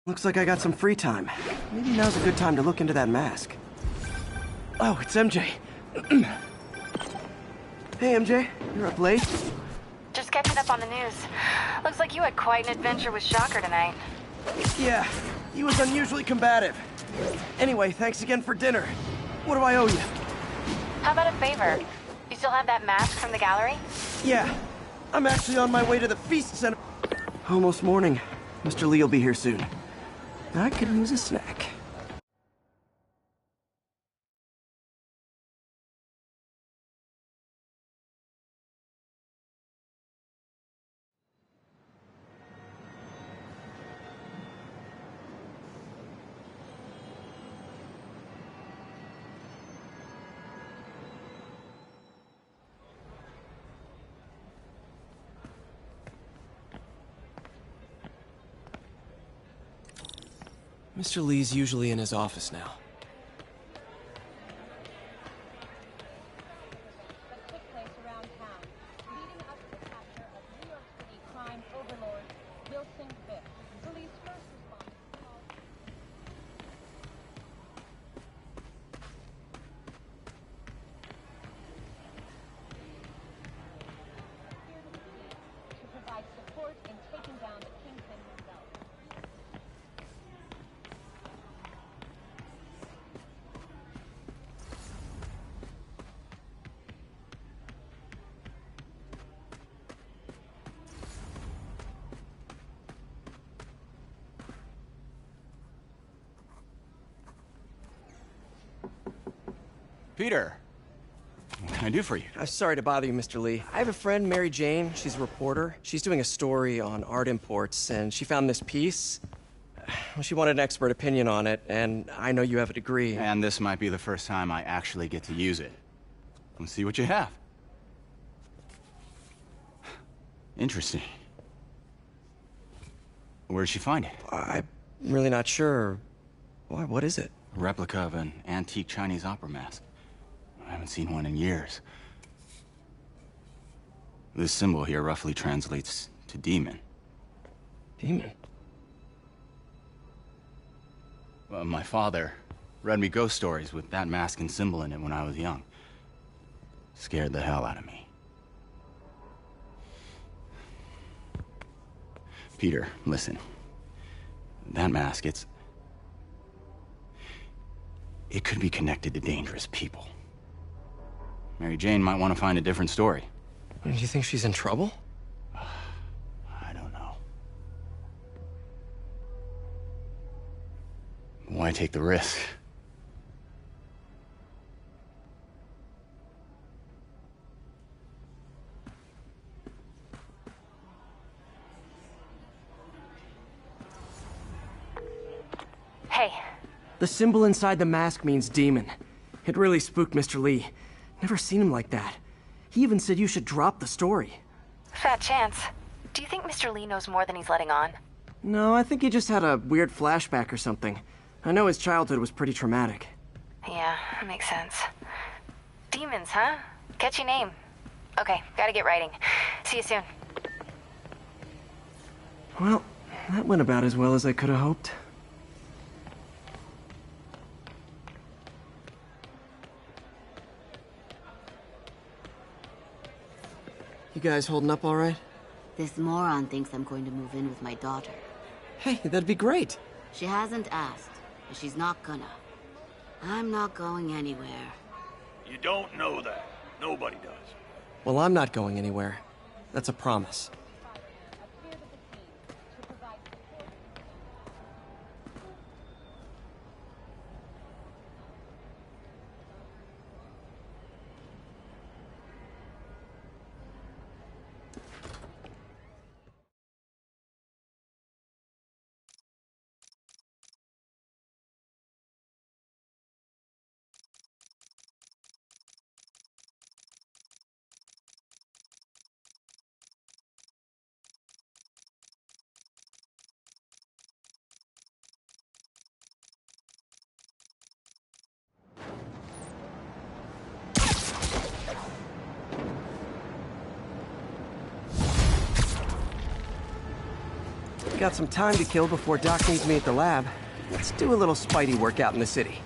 Looks like I got some free time. Maybe now's a good time to look into that mask. Oh, it's MJ. Hey, MJ. You're up late? Just catching up on the news. Looks like you had quite an adventure with Shocker tonight. Yeah, he was unusually combative. Anyway, thanks again for dinner. What do I owe you? How about a favor? You still have that mask from the gallery? Yeah, I'm actually on my way to the feast center. Almost morning. Mr. Lee will be here soon. I could use a snack. Mr. Lee's usually in his office now. Took place around town, leading up to the capture of New York City crime overlord Wilson Fisk. Police first responded to calls to provide support in taking down the kingpin himself. Peter, what can I do for you? Sorry to bother you, Mr. Lee. I have a friend, Mary Jane. She's a reporter. She's doing a story on art imports, and she found this piece. Well, she wanted an expert opinion on it, and I know you have a degree. And this might be the first time I actually get to use it. Let's see what you have. Interesting. Where did she find it? I'm really not sure. Why, what is it? A replica of an antique Chinese opera mask. I haven't seen one in years. This symbol here roughly translates to demon. Demon? Well, my father read me ghost stories with that mask and symbol in it when I was young. Scared the hell out of me. Peter, listen. That mask, it could be connected to dangerous people. Mary Jane might want to find a different story. Do you think she's in trouble? I don't know. Why take the risk? Hey, The symbol inside the mask means demon. It really spooked Mr. Lee. Never seen him like that. He even said you should drop the story. fat chance. Do you think Mr. Lee knows more than he's letting on? No, I think he just had a weird flashback or something. I know his childhood was pretty traumatic. Yeah, that makes sense. Demons, huh? Catchy name. Okay, gotta get writing. See you soon. Well, that went about as well as I could have hoped. You guys holding up all right? This moron thinks I'm going to move in with my daughter. Hey, that'd be great. She hasn't asked, but she's not gonna. I'm not going anywhere. You don't know that. Nobody does. Well, I'm not going anywhere. That's a promise. Got some time to kill before Doc needs me at the lab. Let's do a little Spidey workout in the city.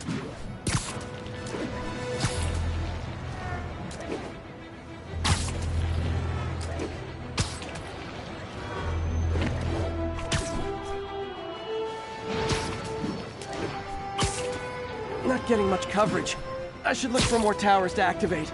Not getting much coverage. I should look for more towers to activate.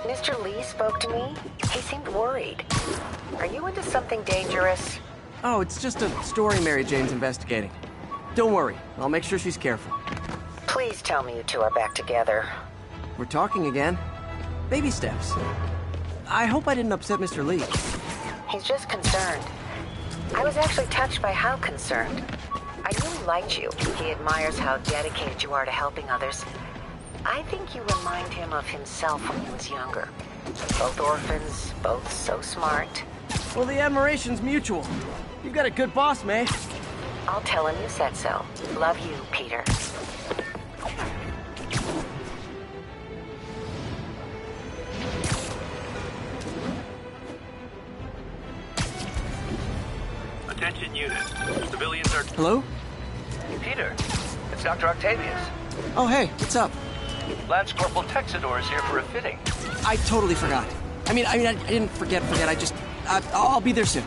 Mr. Lee spoke to me. He seemed worried. Are you into something dangerous? Oh, it's just a story Mary Jane's investigating. Don't worry, I'll make sure she's careful. Please tell me you two are back together. We're talking again. Baby steps. I hope I didn't upset Mr. Lee. He's just concerned. I was actually touched by how concerned. I really liked you. He admires how dedicated you are to helping others. I think you remind him of himself when he was younger. Both orphans, both so smart. Well, the admiration's mutual. You've got a good boss, May. I'll tell him you said so. Love you, Peter. Attention unit. Civilians are... Hello? Peter, it's Dr. Octavius. Oh, hey, what's up? Lance Corporal Texador is here for a fitting. I totally forgot. I didn't forget. I'll be there soon.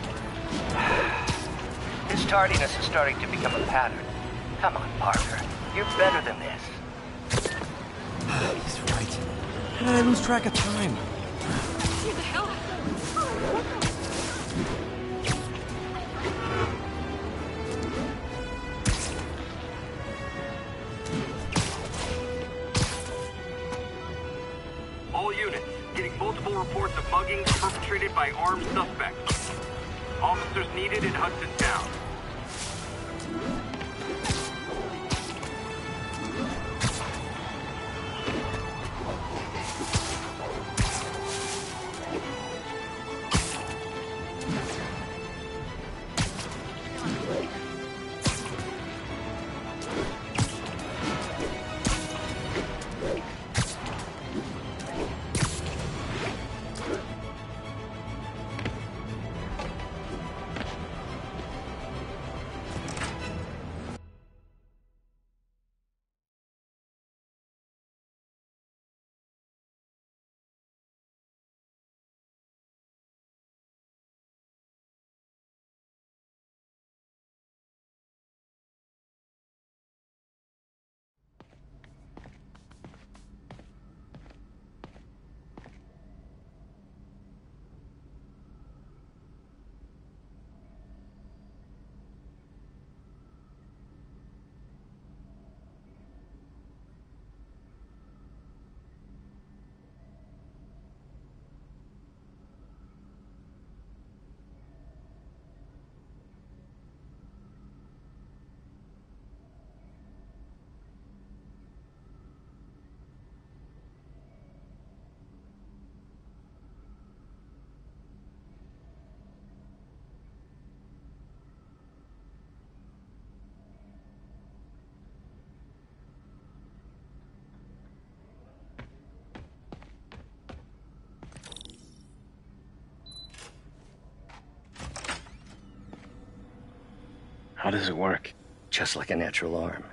His tardiness is starting to become a pattern. Come on, Parker. You're better than this. He's right. How did I lose track of time? Who the hell? All units, getting multiple reports of muggings perpetrated by armed suspects. Officers needed in Hudson Town. How does it work? Just like a natural arm.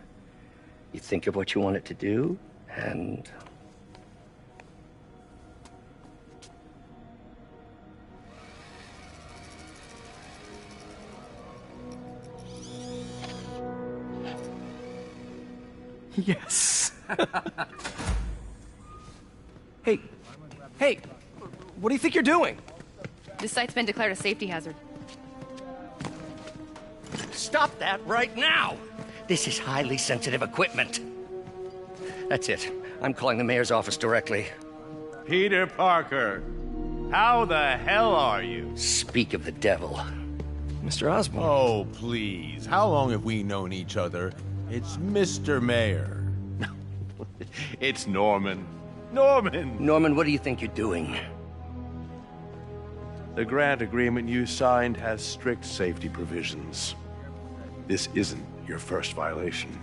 You think of what you want it to do, and... Yes. Hey, what do you think you're doing? This site's been declared a safety hazard. Stop that right now! This is highly sensitive equipment. That's it. I'm calling the mayor's office directly. Peter Parker, how the hell are you? Speak of the devil. Mr. Osborn. Oh, please. How long have we known each other? It's Mr. Mayor. It's Norman. Norman! Norman, what do you think you're doing? The grant agreement you signed has strict safety provisions. This isn't your first violation.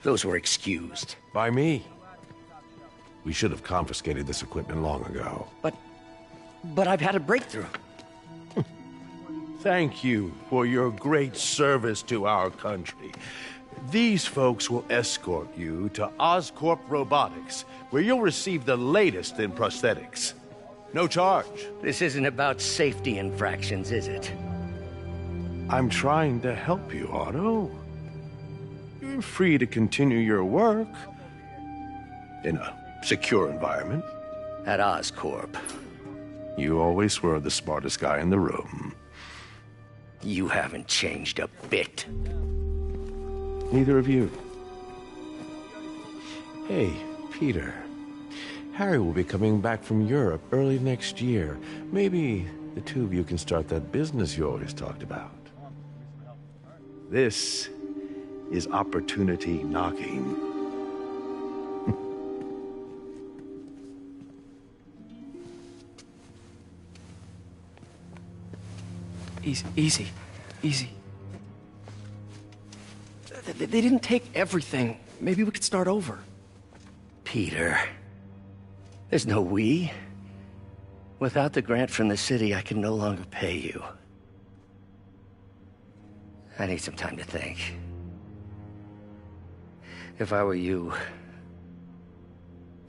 Those were excused. By me. We should have confiscated this equipment long ago. But I've had a breakthrough. Thank you for your great service to our country. These folks will escort you to Oscorp Robotics, where you'll receive the latest in prosthetics. No charge. This isn't about safety infractions, is it? I'm trying to help you, Otto. You're free to continue your work in a secure environment. At Oscorp. You always were the smartest guy in the room. You haven't changed a bit. Neither of you. Hey, Peter. Harry will be coming back from Europe early next year. Maybe the two of you can start that business you always talked about. This is opportunity knocking. Easy. They didn't take everything. Maybe we could start over. Peter, there's no we. Without the grant from the city, I can no longer pay you. I need some time to think. If I were you,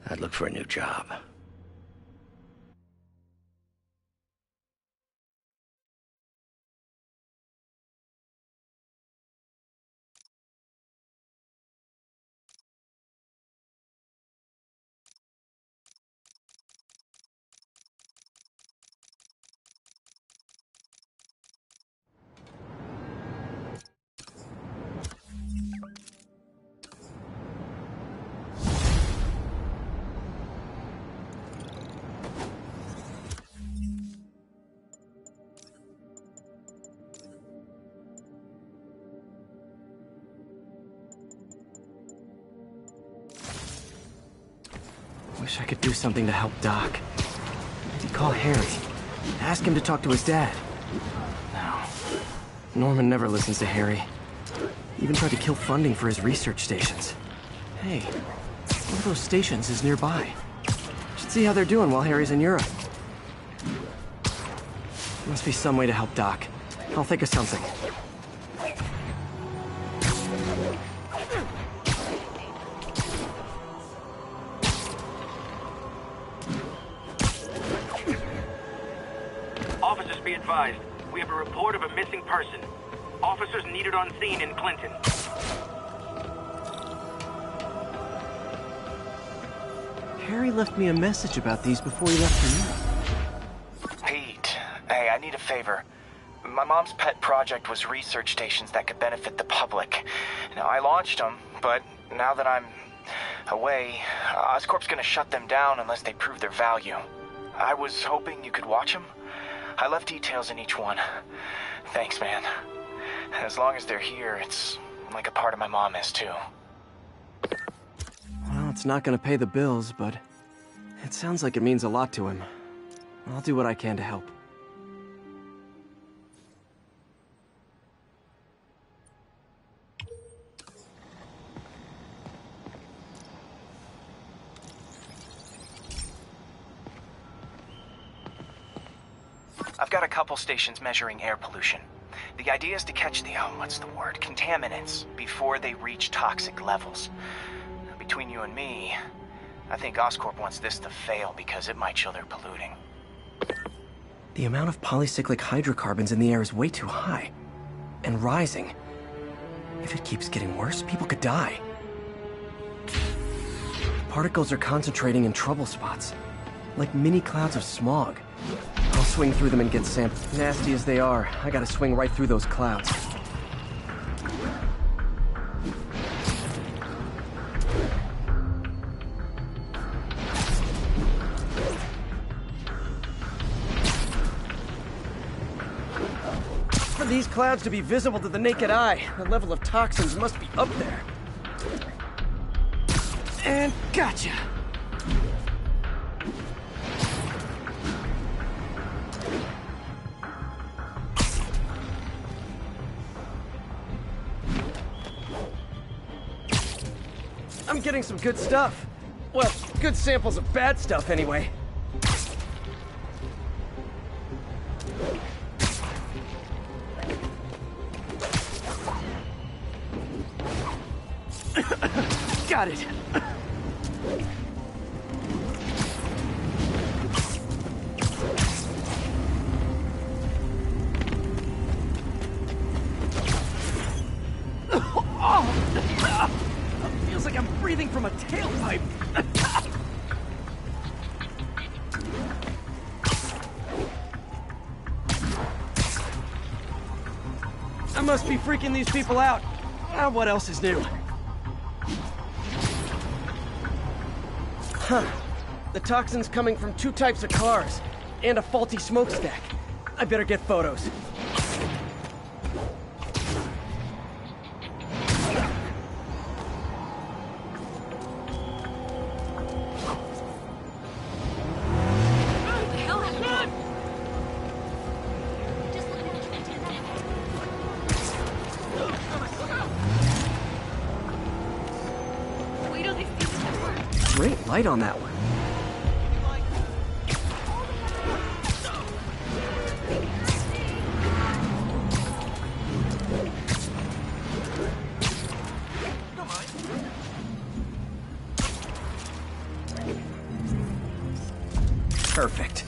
I'd look for a new job. Wish I could do something to help Doc. Maybe call Harry. Ask him to talk to his dad. No. Norman never listens to Harry. He even tried to kill funding for his research stations. Hey, one of those stations is nearby. Should see how they're doing while Harry's in Europe. Must be some way to help Doc. I'll think of something. Officers, be advised. We have a report of a missing person. Officers needed on scene in Clinton. Harry left me a message about these before he left for Europe. Pete, hey, I need a favor. My mom's pet project was research stations that could benefit the public. Now, I launched them, but now that I'm away, Oscorp's gonna shut them down unless they prove their value. I was hoping you could watch them. I left details in each one. Thanks, man. As long as they're here, it's like a part of my mom is, too. Well, it's not gonna pay the bills, but it sounds like it means a lot to him. I'll do what I can to help. I've got a couple stations measuring air pollution. The idea is to catch the, contaminants before they reach toxic levels. Between you and me, I think Oscorp wants this to fail because it might show they're polluting. The amount of polycyclic hydrocarbons in the air is way too high. And rising. If it keeps getting worse, people could die. The particles are concentrating in trouble spots. Like mini clouds of smog. I'll swing through them and get samples. Nasty as they are, I gotta swing right through those clouds. these clouds to be visible to the naked eye, the level of toxins must be up there. And gotcha! I'm getting some good stuff. Well, good samples of bad stuff anyway. Got it. Feels like I'm breathing from a tailpipe. I must be freaking these people out. What else is new? Huh. The toxin's coming from 2 types of cars, and a faulty smokestack. I better get photos. Great light on that one. Perfect.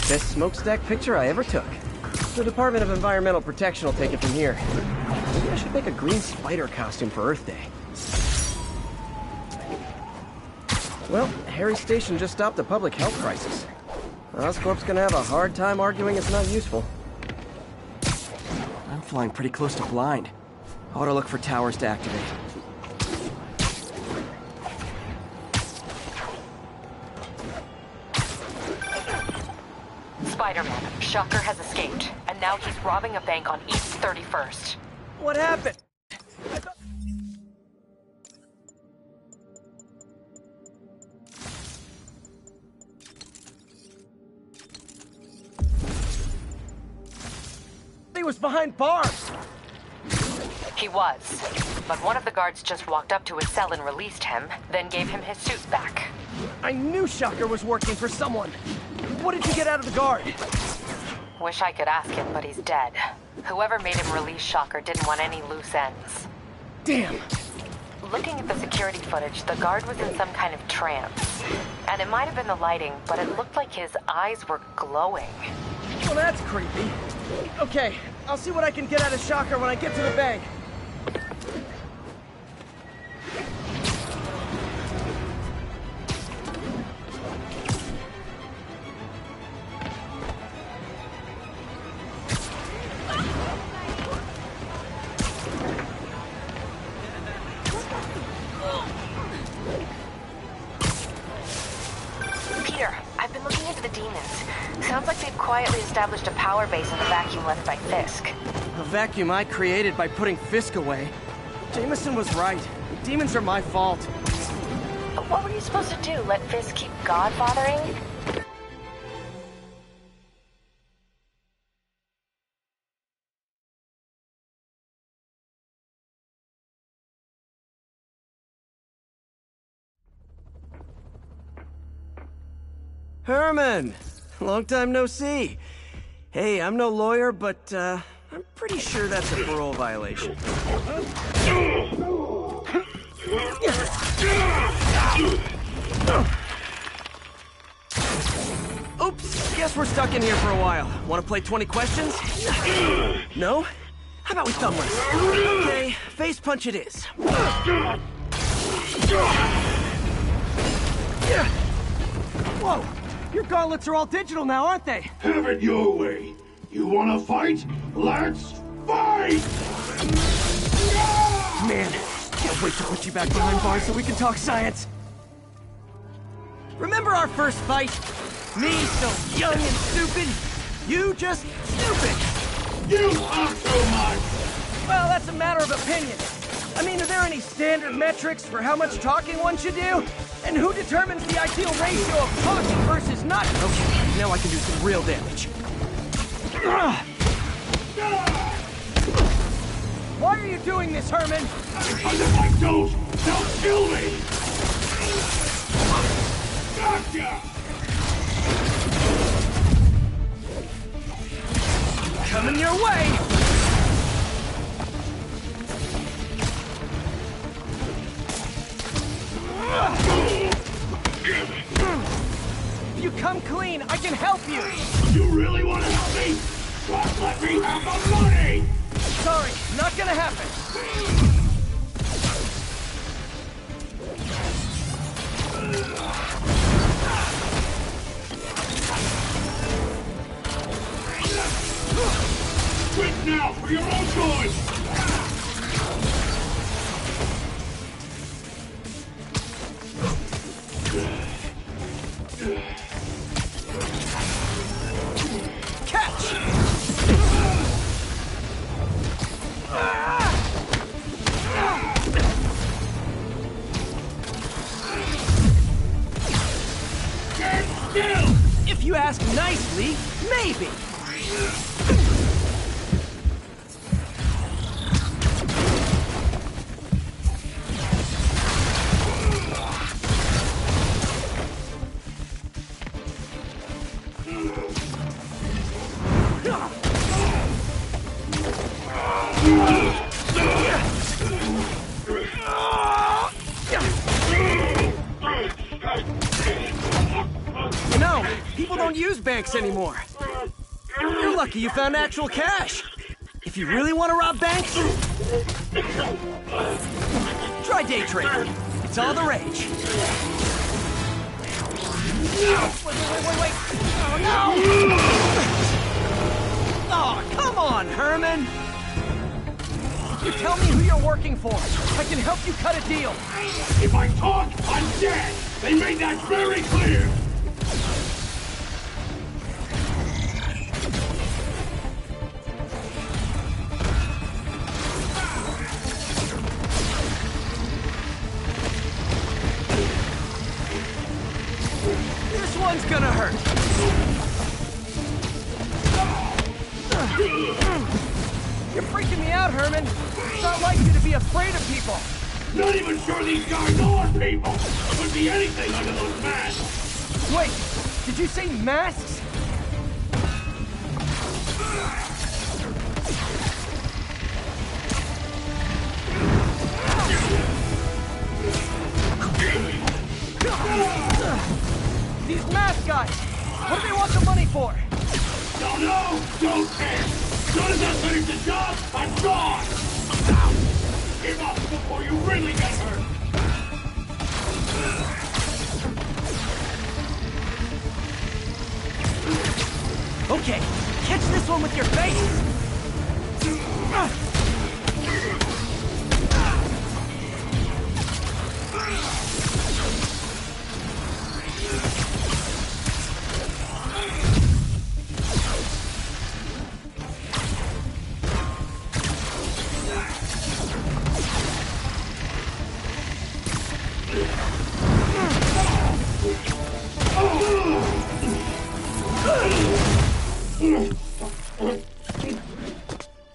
Best smokestack picture I ever took. The Department of Environmental Protection will take it from here. Maybe I should make a green spider costume for Earth Day. Well, Harry's station just stopped a public health crisis. Oscorp's gonna have a hard time arguing it's not useful. I'm flying pretty close to blind. Ought to look for towers to activate. Spider-Man, Shocker has escaped, and now he's robbing a bank on East 31st. What happened? He was behind bars! He was, but one of the guards just walked up to his cell and released him, then gave him his suit back. I knew Shocker was working for someone! What did you get out of the guard? Wish I could ask him, but he's dead. Whoever made him release Shocker didn't want any loose ends. Damn! Looking at the security footage, the guard was in some kind of trance. And it might have been the lighting, but it looked like his eyes were glowing. Well, that's creepy. Okay, I'll see what I can get out of Shocker when I get to the bank. Sounds like they've quietly established a power base in the vacuum left by Fisk. A vacuum I created by putting Fisk away. Jameson was right. The demons are my fault. But what were you supposed to do? Let Fisk keep godfathering? Herman! Long time no see. Hey, I'm no lawyer, but, I'm pretty sure that's a parole violation. Oops, guess we're stuck in here for a while. Want to play 20 questions? No? How about we thumb wrestle? Okay, face punch it is. Whoa, your gauntlets are all digital now, aren't they? Have it your way. You wanna fight? Let's fight! Man, can't wait to put you back behind bars so we can talk science. Remember our first fight? Me so young and stupid, you just stupid. You talk too much! Well, that's a matter of opinion. I mean, are there any standard metrics for how much talking one should do? And who determines the ideal ratio of talking versus not? Okay, now I can do some real damage. Why are you doing this, Herman? Because if I don't, they'll kill me! Gotcha! Coming your way! If you come clean, I can help you! You really want to help me? Just let me have the money! Sorry, not gonna happen. Quit now for your own good! Catch! Stand still! If you ask nicely, maybe. You know, people don't use banks anymore. You're lucky you found actual cash. If you really want to rob banks, try day trading. It's all the rage. Wait. Oh, no! Oh, come on, Herman! You tell me who you're working for. I can help you cut a deal. If I talk, I'm dead! They made that very clear! This one's gonna hurt. You're freaking me out, Herman. It's not like you to be afraid of people. Not even sure these guys are people! Could be anything under those masks! Wait, did you say masks? These mask guys, what do they want the money for? Don't know, don't care! As soon as I finish the job, I'm gone! Give up before you really get hurt! Okay, catch this one with your face!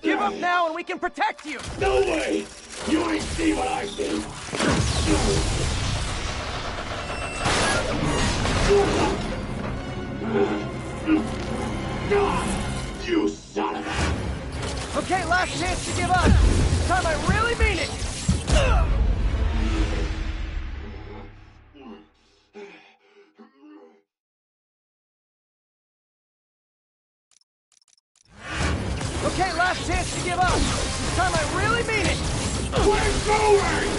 Give up now and we can protect you! No way! You ain't see what I see! You son of a... Okay, last chance to give up. This time I really mean it! time I really mean it! We're going!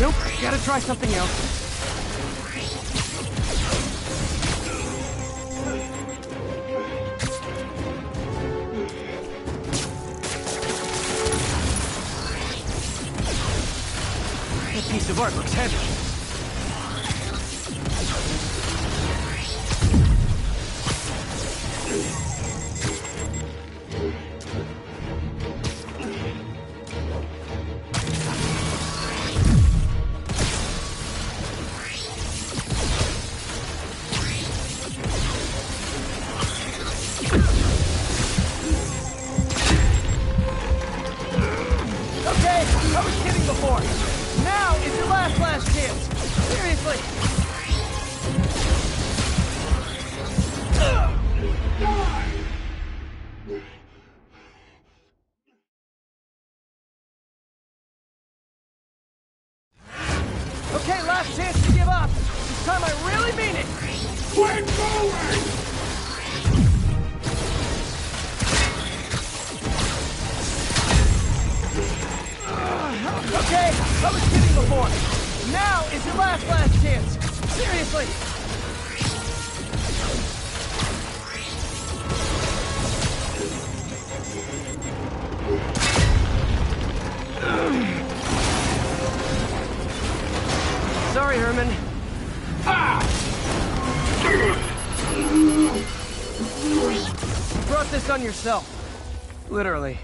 Nope, gotta try something else. That piece of art looks heavy. Okay, I was kidding before. Now is your last chance. Seriously. Okay, last chance to give up. This time I really mean it. We're going! Okay, I was kidding before. Now is your last chance. Seriously. Sorry, Herman. You brought this on yourself. Literally.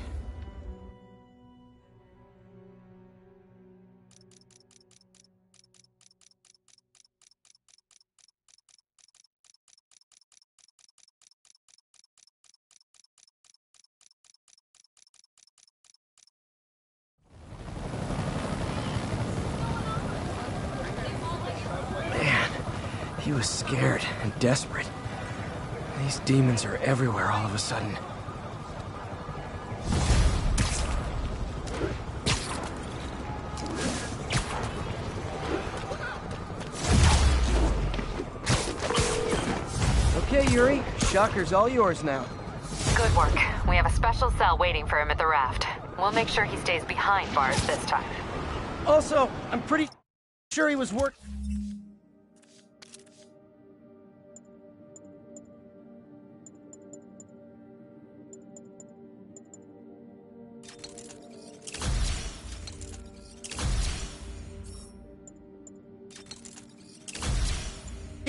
He was scared and desperate. These demons are everywhere all of a sudden. Okay, Yuri. Shocker's all yours now. Good work. We have a special cell waiting for him at the raft. We'll make sure he stays behind bars this time. Also, I'm pretty sure he was working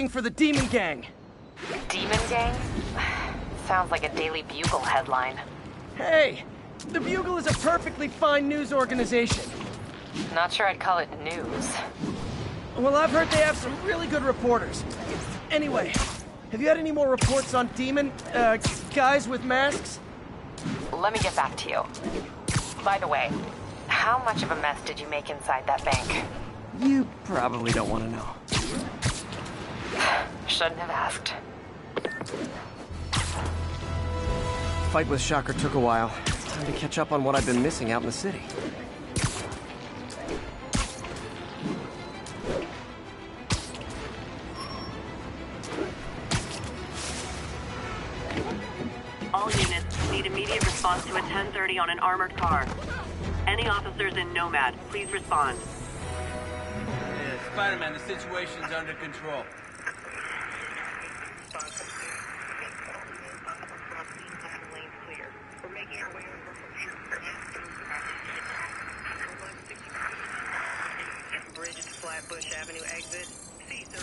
for the Demon Gang. Demon Gang? Sounds like a Daily Bugle headline. Hey, the Bugle is a perfectly fine news organization. Not sure I'd call it news. Well, I've heard they have some really good reporters. Anyway, have you had any more reports on demon, guys with masks? Let me get back to you. By the way, how much of a mess did you make inside that bank? You probably don't want to know. Shouldn't have asked. Fight with Shocker took a while. Time to catch up on what I've been missing out in the city. All units need immediate response to a 1030 on an armored car. Any officers in Nomad, please respond. Yeah, Spider-Man, the situation's under control. Bridge to Flatbush Avenue exit. See, sir.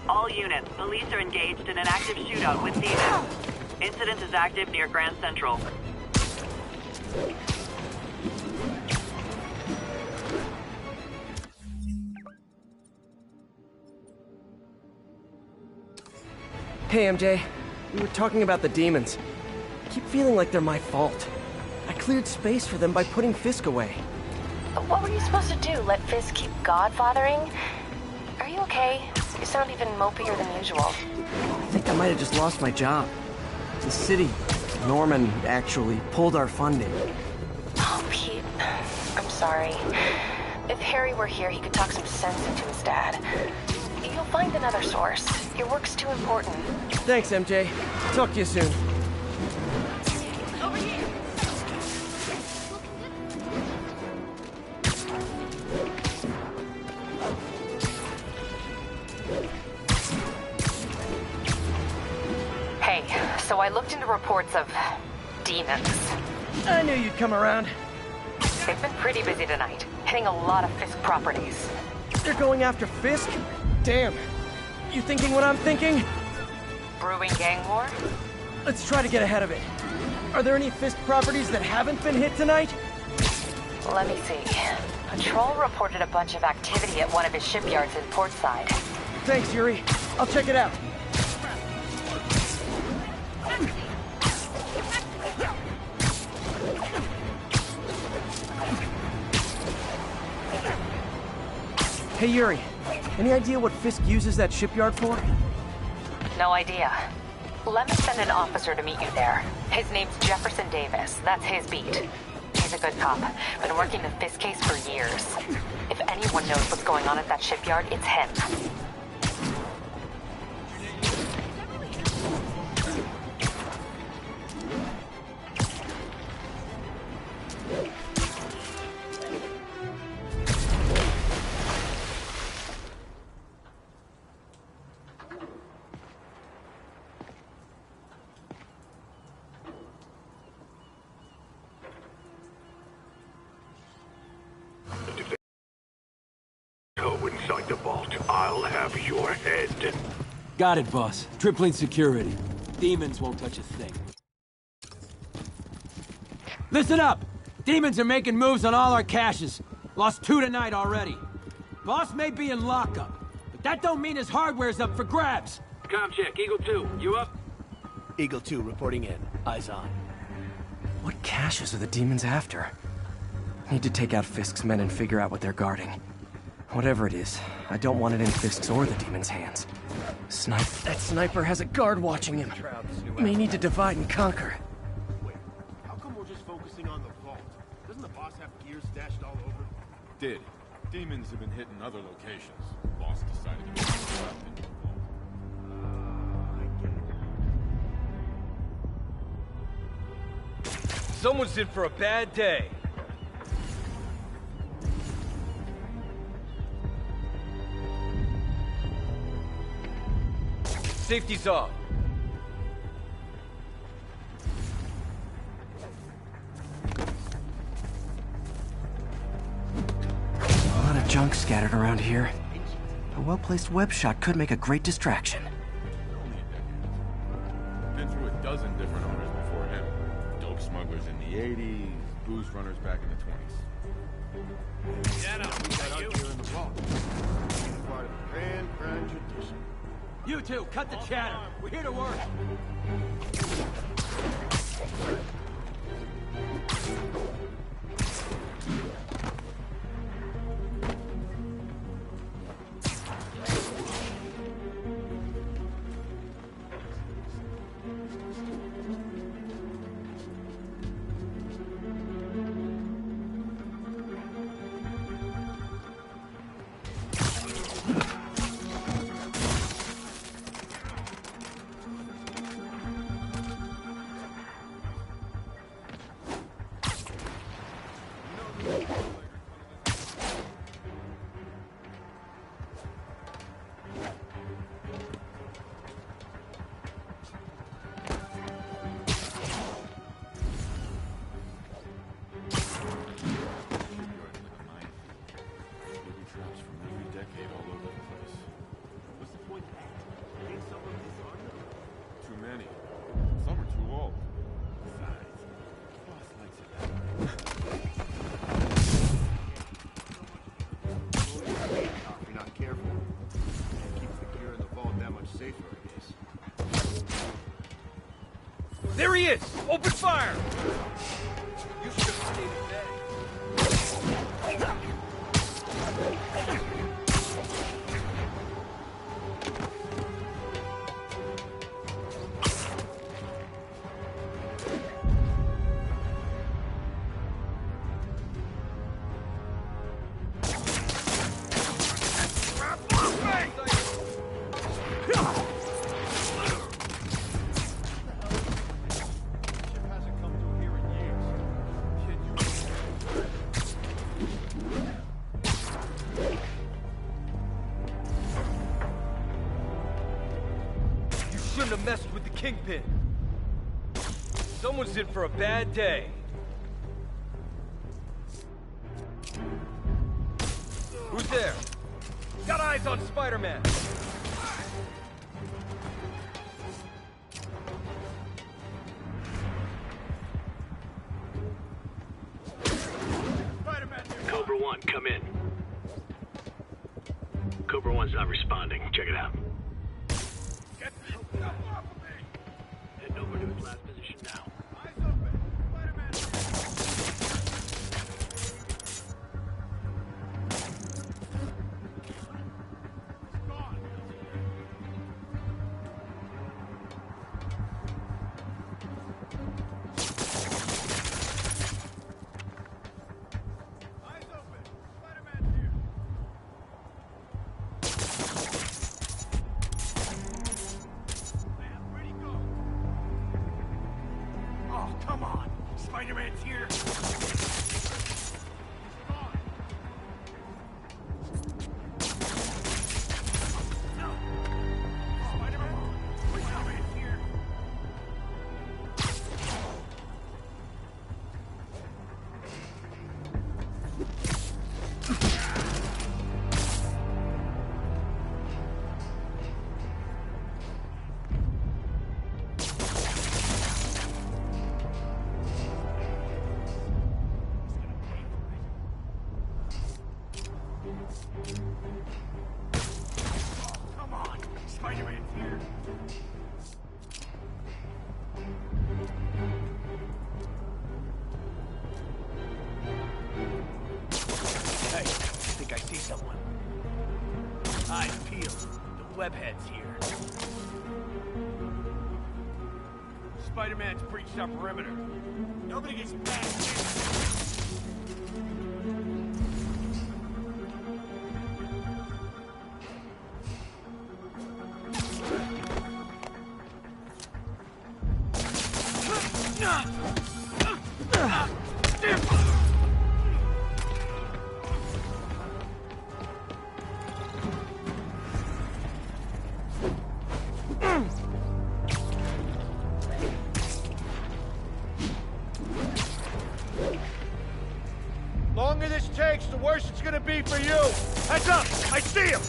All units, police are engaged in an active shootout with demons. Incident is active near Grand Central. Hey, MJ. We were talking about the demons. I keep feeling like they're my fault. I cleared space for them by putting Fisk away. What were you supposed to do? Let Fisk keep godfathering? Are you okay? You sound even mopier than usual. I think I might have just lost my job. The city, Norman, actually pulled our funding. Oh, Pete. I'm sorry. If Harry were here, he could talk some sense into his dad. You'll find another source. Your work's too important. Thanks, MJ. Talk to you soon. Over here! Hey, so I looked into reports of demons. I knew you'd come around. They've been pretty busy tonight, hitting a lot of Fisk properties. They're going after Fisk? Damn. You thinking what I'm thinking? Brewing gang war? Let's try to get ahead of it. Are there any Fisk properties that haven't been hit tonight? Let me see. Patrol reported a bunch of activity at one of his shipyards in Portside. Thanks, Yuri. I'll check it out. Hey, Yuri. Any idea what Fisk uses that shipyard for? No idea. Let me send an officer to meet you there. His name's Jefferson Davis. That's his beat. He's a good cop. Been working the Fisk case for years. If anyone knows what's going on at that shipyard, it's him. Inside the vault, I'll have your head. Got it, boss. Tripling security. Demons won't touch a thing. Listen up! Demons are making moves on all our caches. Lost 2 tonight already. Boss may be in lockup, but that don't mean his hardware's up for grabs. Com check, Eagle 2, you up? Eagle 2 reporting in. Eyes on. What caches are the demons after? Need to take out Fisk's men and figure out what they're guarding. Whatever it is, I don't want it in Fisk's or the demon's hands. That sniper has a guard watching him. May need to divide and conquer. Wait, how come we're just focusing on the vault? Doesn't the boss have gear stashed all over? Did. Demons have been hitting other locations. Boss decided to get trapped into the vault. Someone's in for a bad day. Safety's off. A lot of junk scattered around here. A well-placed web shot could make a great distraction. Been through a dozen different owners before him. Dope smugglers in the 80s, booze runners back in the 20s. Jenna, we got you here in the vault. Part of the grand tradition. You two, cut the chatter. We're here to work. If you're not careful, it keeps the gear in the vault that much safer, I guess. There he is! Open fire! You should have stayed in bed. Shouldn't have messed with the Kingpin. Someone's in for a bad day. Who's there? Got eyes on Spider-Man. Cobra 1, come in. Cobra 1's not responding. Check it out. Heading over to his last position now. Come on! Spider-Man's here! Come on! Spider-Man's here! Hey, I think I see someone. Eyes peeled. The webhead's here. Spider-Man's breached our perimeter. Nobody gets past Longer this takes, the worse it's gonna be for you. Heads up! I see him!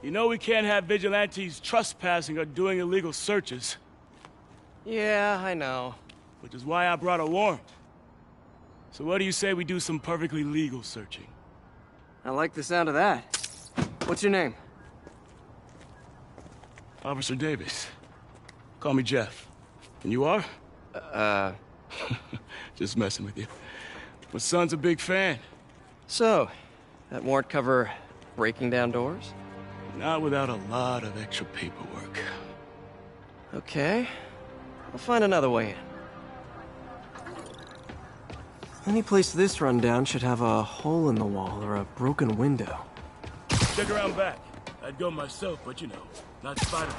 You know we can't have vigilantes trespassing or doing illegal searches. Yeah, I know. Which is why I brought a warrant. So what do you say we do some perfectly legal searching? I like the sound of that. What's your name? Officer Davis. Call me Jeff. And you are? Just messing with you. My son's a big fan. So, that warrant cover breaking down doors? Not without a lot of extra paperwork. Okay. I'll find another way in. Any place this rundown should have a hole in the wall or a broken window. Check around back. I'd go myself, but you know, not Spider-Man.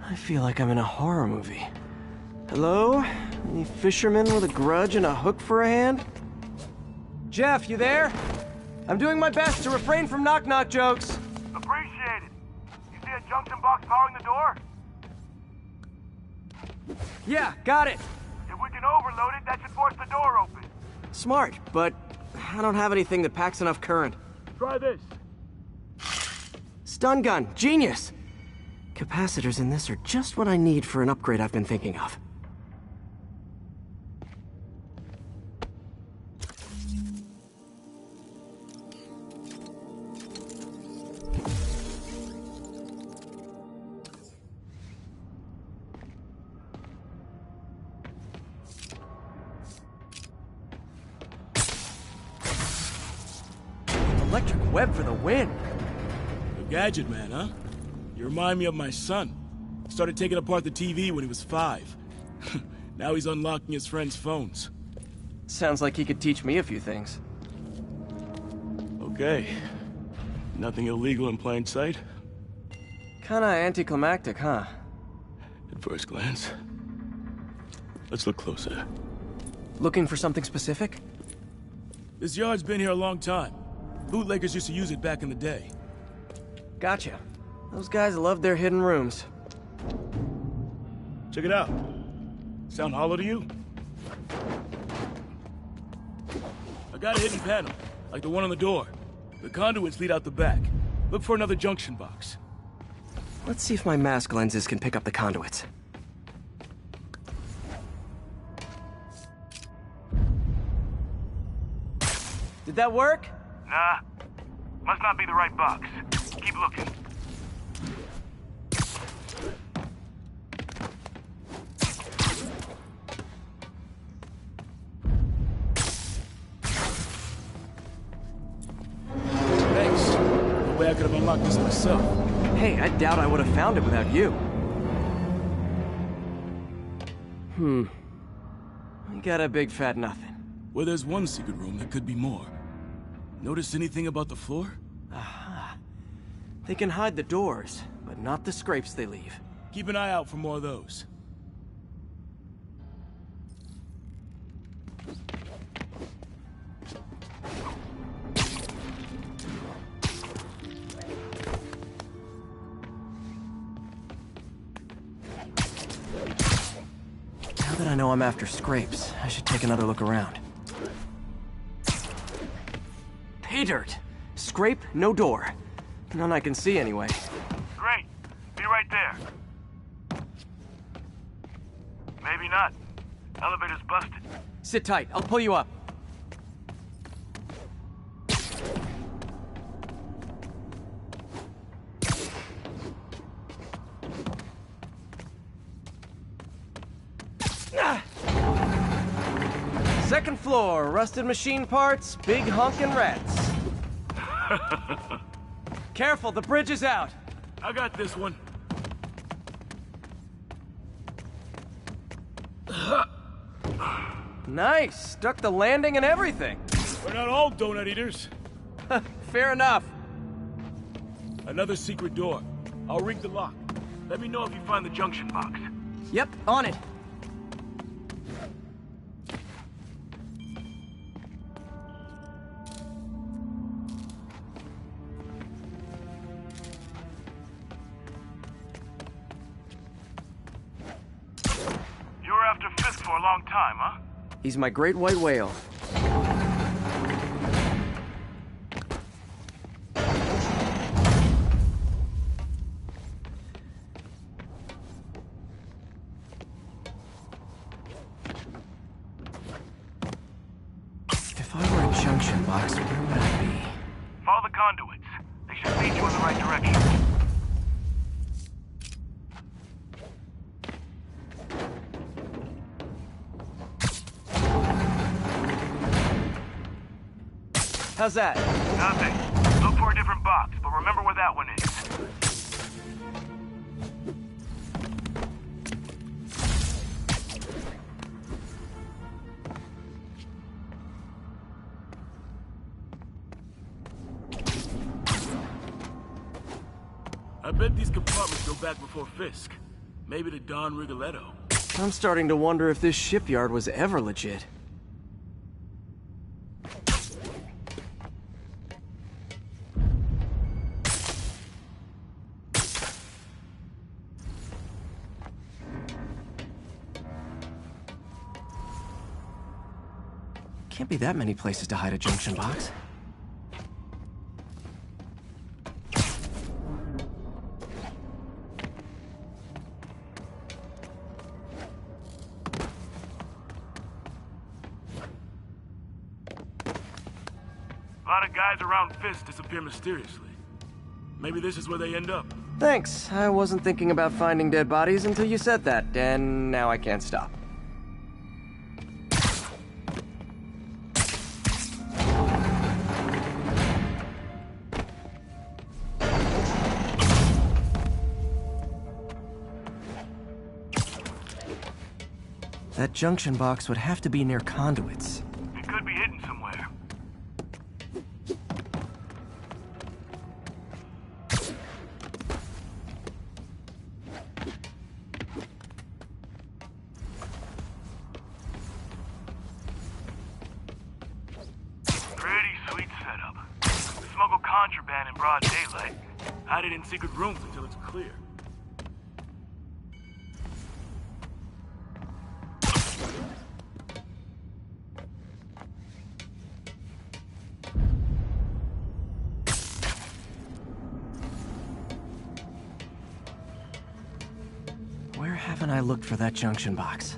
I feel like I'm in a horror movie. Hello? Any fisherman with a grudge and a hook for a hand? Jeff, you there? I'm doing my best to refrain from knock-knock jokes. Appreciate it. You see a junction box powering the door? Yeah, got it. If we can overload it, that should force the door open. Smart, but I don't have anything that packs enough current. Try this. Stun gun, genius! Capacitors in this are just what I need for an upgrade I've been thinking of. Electric web for the win! A gadget man, huh? You remind me of my son. Started taking apart the TV when he was 5. Now he's unlocking his friends' phones. Sounds like he could teach me a few things. Okay. Nothing illegal in plain sight? Kinda anticlimactic, huh? At first glance. Let's look closer. Looking for something specific? This yard's been here a long time. Bootleggers used to use it back in the day. Gotcha. Those guys love their hidden rooms. Check it out. Sound hollow to you? I got a hidden panel, like the one on the door. The conduits lead out the back. Look for another junction box. Let's see if my mask lenses can pick up the conduits. Did that work? Nah. Must not be the right box. Keep looking. Thanks. No way I could have unlocked this myself. Hey, I doubt I would have found it without you. I got a big fat nothing. Well, there's one secret room that could be more. Notice anything about the floor? Aha. They can hide the doors, but not the scrapes they leave. Keep an eye out for more of those. Now that I know I'm after scrapes, I should take another look around. Pay dirt! Scrape, no door. None I can see anyway. Great. Be right there. Maybe not. Elevator's busted. Sit tight, I'll pull you up. Second floor, rusted machine parts, big honkin' rats. Careful, the bridge is out. I got this one. Nice, stuck the landing and everything. We're not all donut eaters. Fair enough. Another secret door. I'll rig the lock. Let me know if you find the junction box. Yep, on it. Fisk for a long time, huh? He's my great white whale. If I were a junction box, where would I be? Follow the conduits. They should lead you in the right direction. How's that? Nothing. Look for a different box, but remember where that one is. I bet these compartments go back before Fisk. Maybe to Don Rigoletto. I'm starting to wonder if this shipyard was ever legit. Can't be that many places to hide a junction box. A lot of guys around Fisk disappear mysteriously. Maybe this is where they end up. Thanks. I wasn't thinking about finding dead bodies until you said that, and now I can't stop. That junction box would have to be near conduits. It could be hidden somewhere. Pretty sweet setup. Smuggle contraband in broad daylight. Hide it in secret rooms until it's clear. Where haven't I looked for that junction box?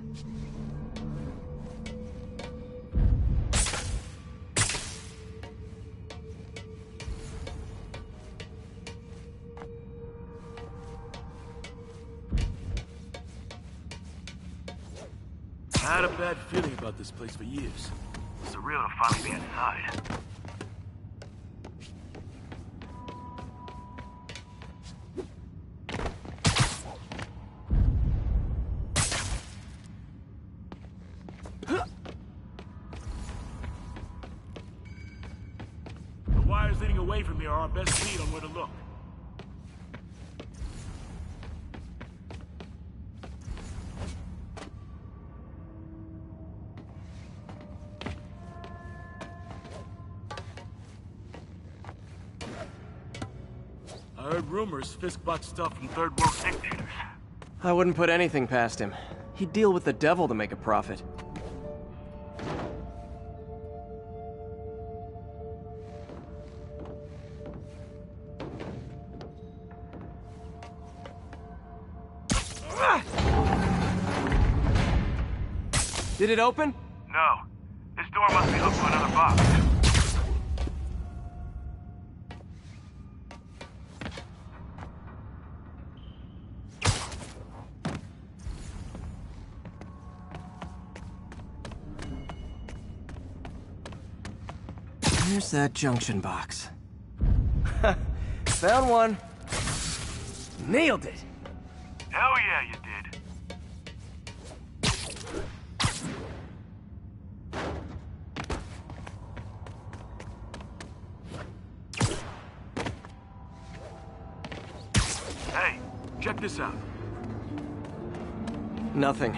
I had a bad feeling about this place for years. It's surreal to finally be inside. The wires leading away from here are our best lead on where to look. I heard rumors Fisk bought stuff from third world dictators. I wouldn't put anything past him. He'd deal with the devil to make a profit. Did it open? No. This door must be hooked to another box. Here's that junction box. Found one. Nailed it. Hell yeah, you did. Hey, check this out. Nothing.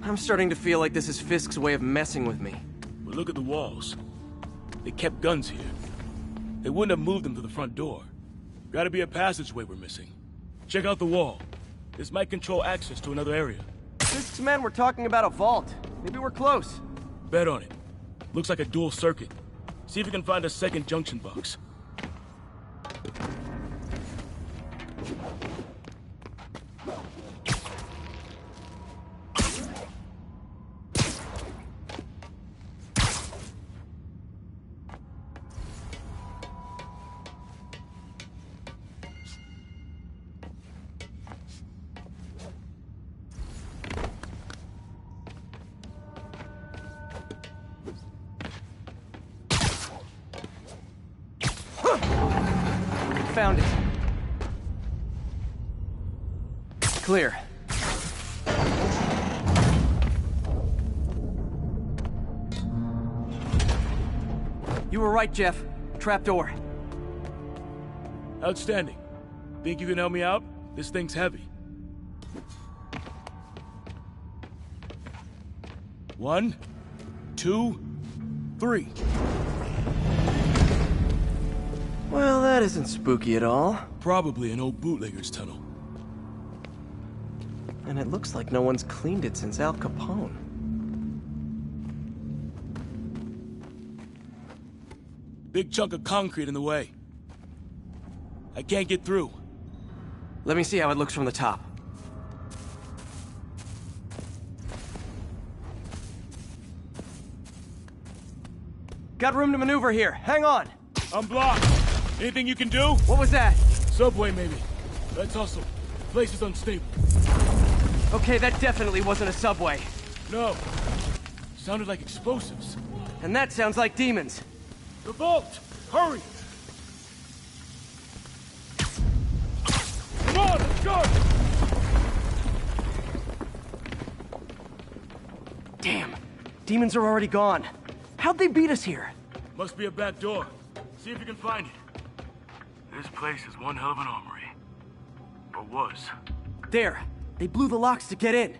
I'm starting to feel like this is Fisk's way of messing with me. But look at the walls. They kept guns here. They wouldn't have moved them to the front door. Gotta be a passageway we're missing. Check out the wall. This might control access to another area. Fisk's men were talking about a vault. Maybe we're close. Bet on it. Looks like a dual circuit. See if you can find a second junction box. Found it. Clear. You were right, Jeff. Trapdoor. Outstanding. Think you can help me out? This thing's heavy. 1, 2, 3. Well, that isn't spooky at all. Probably an old bootlegger's tunnel. And it looks like no one's cleaned it since Al Capone. Big chunk of concrete in the way. I can't get through. Let me see how it looks from the top. Got room to maneuver here. Hang on. I'm blocked. Anything you can do? What was that? Subway, maybe. Let's hustle. Place is unstable. Okay, that definitely wasn't a subway. No. Sounded like explosives. And that sounds like demons. The vault! Hurry! Come on, let's go! Damn. Demons are already gone. How'd they beat us here? Must be a back door. See if you can find it. This place is one hell of an armory. Or was. There. They blew the locks to get in.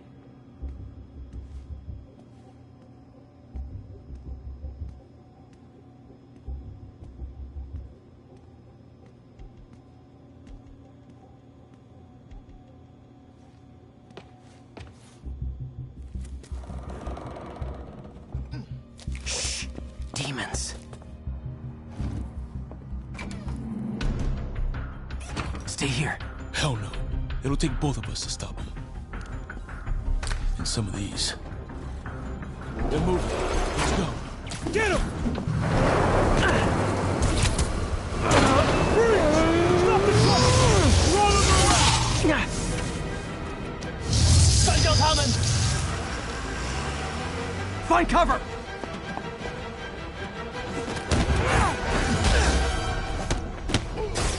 Shh. Demons. Stay here. Hell no. It'll take both of us to stop them. And some of these. They're moving. Let's go. Get him! Stop the truck! Roll him around! Find cover!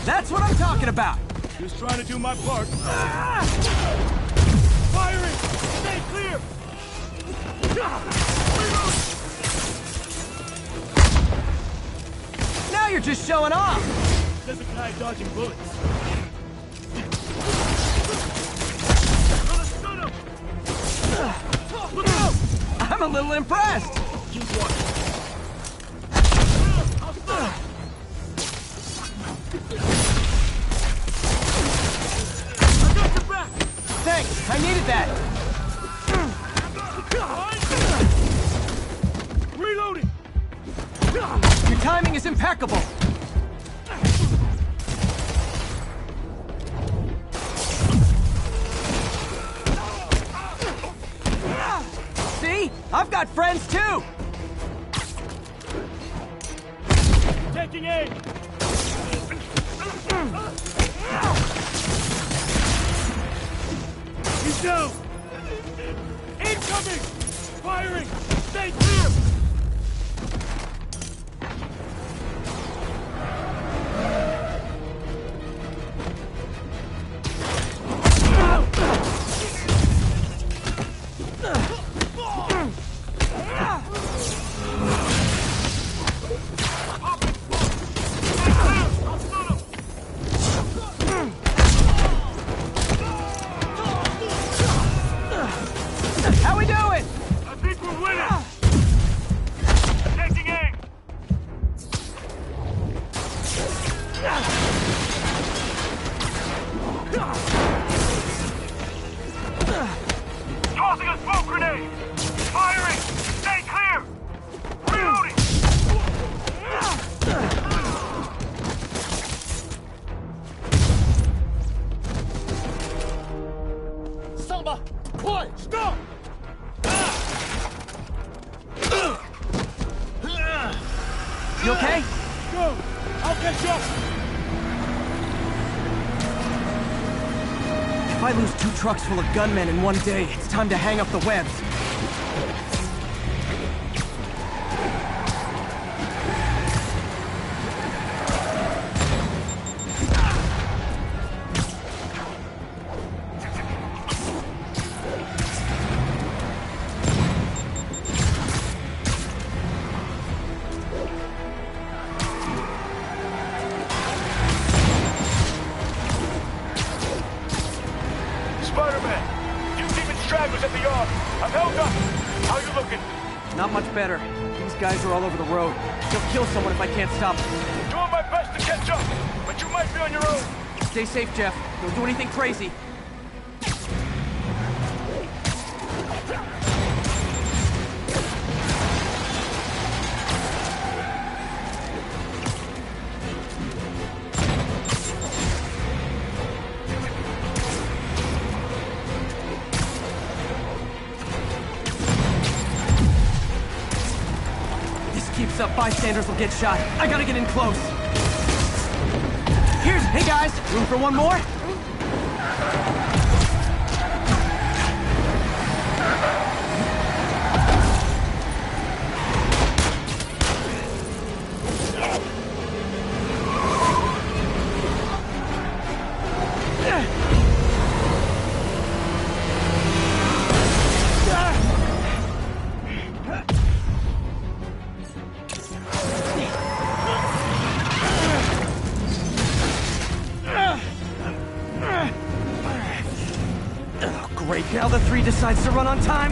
That's what I'm talking about! Just trying to do my part. Firing! Stay clear! Now you're just showing off! There's a guy dodging bullets. Look out! I'm a little impressed! Keep watching. I'll stop! Thanks, I needed that. Reloading. Your timing is impeccable. See? I've got friends too. Taking aim. He's down! Incoming! Firing! Stay clear! How we doing? I think we're winning! Taking aim! Tossing a smoke grenade! Firing! Stay clear! Reloading! Samba! Boy! Stop! You okay? Go! I'll catch up! If I lose 2 trucks full of gunmen in one day, it's time to hang up the webs. Spider-Man! You demon stragglers at the yard! I'm held up! How you looking? Not much better. These guys are all over the road. They'll kill someone if I can't stop them. Doing my best to catch up, but you might be on your own. Stay safe, Jeff. Don't do anything crazy. Keeps up, bystanders will get shot. I gotta get in close. Hey guys, room for one more? Now the 3 decides to run on time.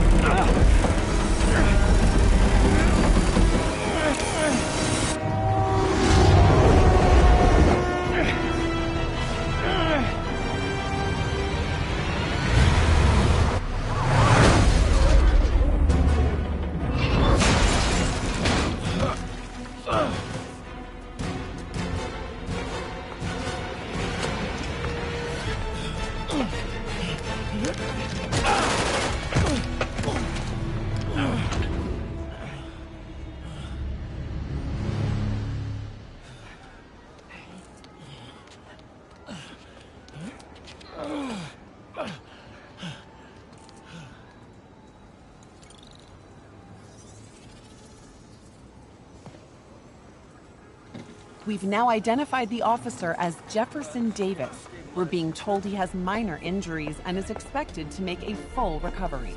We've now identified the officer as Jefferson Davis. We're being told he has minor injuries and is expected to make a full recovery.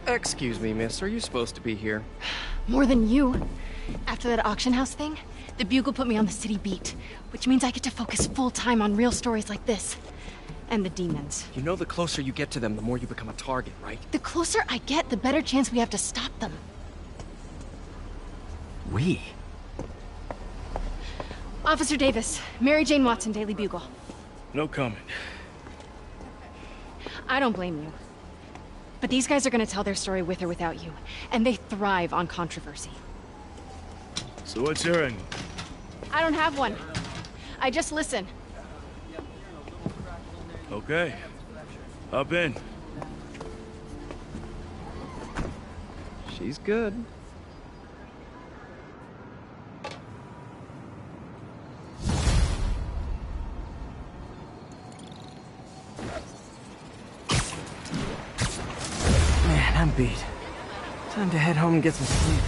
Excuse me, miss. Are you supposed to be here? More than you. After that auction house thing, the Bugle put me on the city beat, which means I get to focus full-time on real stories like this. And the demons. You know the closer you get to them, the more you become a target, right? The closer I get, the better chance we have to stop them. We? Officer Davis, Mary Jane Watson, Daily Bugle. No comment. I don't blame you. But these guys are gonna tell their story with or without you, and they thrive on controversy. So what's your angle? I don't have one. I just listen. Okay. Hop in. She's good. Man, I'm beat. Time to head home and get some sleep.